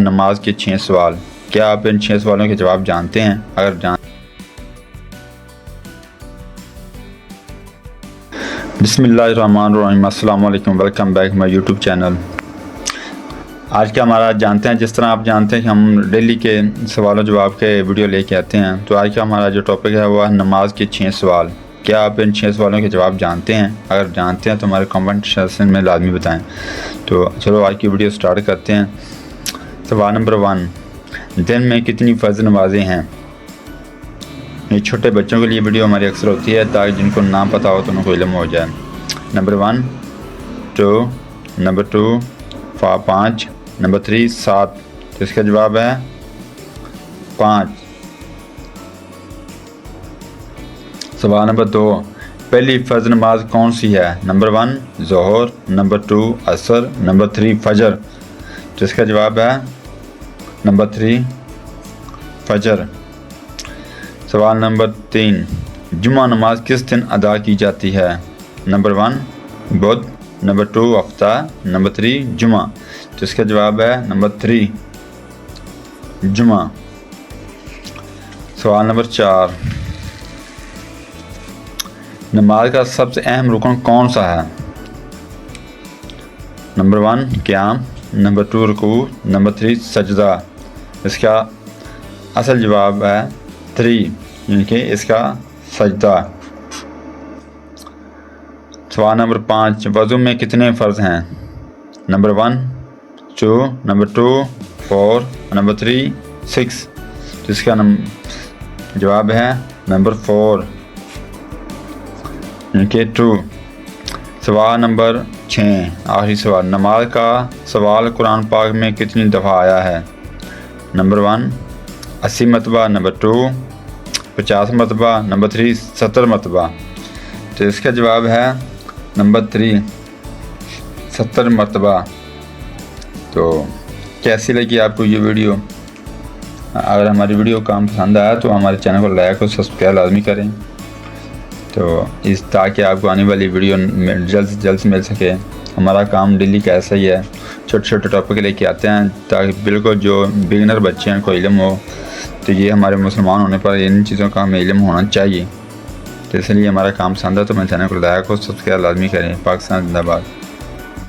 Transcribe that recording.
نماز کے 6 سوال. کیا آپ ان 6 سوالوں کے جواب جانتے ہیں؟ اگر بسم اللہ الرحمن الرحیم. السلام علیکم، welcome back my YouTube channel. آج کا ہمارا جانتے ہیں، جس طرح آپ جانتے ہیں کہ ہم ڈیلی کے سوال و جواب کے ویڈیو لے کے آتے ہیں، تو آج کا ہمارا جو ٹاپک ہے وہ ہے نماز کے 6 سوال. کیا آپ ان 6 سوالوں کے جواب جانتے ہیں؟ اگر جانتے ہیں تو ہمارے کمنٹ سیکشن میں لازمی بتائیں. تو چلو آج کی ویڈیو سٹارٹ کرتے ہیں. سوال نمبر 1، دن میں کتنی فرض نمازیں ہیں؟ یہ چھوٹے بچوں کے لیے ویڈیو ہماری اکثر ہوتی ہے تاکہ جن کو نہ پتہ ہو تو ان کو علم ہو جائے. Number 1 2، number 2 5، number 3 7. تو اس کا جواب ہے 5. سوال نمبر 2، پہلی فرض نماز کون سی ہے؟ نمبر 1 ظہر، نمبر 2 عصر، نمبر 3 فجر. تو اس کا جواب ہے نمبر 3 فجر. سوال نمبر 3، جمعہ نماز کس دن ادا کی جاتی ہے؟ نمبر 1 بدھ، نمبر 2 ہفتہ، نمبر 3 جمعہ. تو اس کا جواب ہے نمبر 3 جمعہ. سوال نمبر 4، نماز کا سب سے اہم رکن کون سا ہے؟ نمبر 1 قیام، نمبر 2 رکوع، نمبر 3 سجدہ. اس کا اصل جواب ہے 3، یعنی کہ اس کا سجدہ. سوال نمبر 5، وضو میں کتنے فرض ہیں؟ Number 1 2، number 2 4، number 3 6. تو اس کا جواب ہے نمبر 4، یعنی کہ 2. سوال نمبر 6، آخری سوال، نماز کا سوال قرآن پاک میں کتنی دفعہ آیا ہے؟ نمبر 1 80 مرتبہ، نمبر 2 50 مرتبہ، نمبر 3 70 مرتبہ. تو اس کا جواب ہے نمبر 3 70 مرتبہ. تو کیسی لگی آپ کو یہ ویڈیو؟ اگر ہماری ویڈیو کام پسند آیا تو ہمارے چینل کو لائک اور سبسکرائب لازمی کریں، تو تاکہ آپ کو آنے والی ویڈیو جلد سے جلد مل سکے. ہمارا کام ڈیلی کا ایسا ہی ہے، چھوٹے چھوٹے ٹاپک لے کے آتے ہیں تاکہ بالکل جو بگنر بچے ہیں کو علم ہو. تو یہ ہمارے مسلمان ہونے پر ان چیزوں کا ہمیں علم ہونا چاہیے. تو اس لیے ہمارا کام پسند ہے تو ہمارے چینل کو لائک اور سبسکرائب لازمی کریں. پاکستان زندہ باد.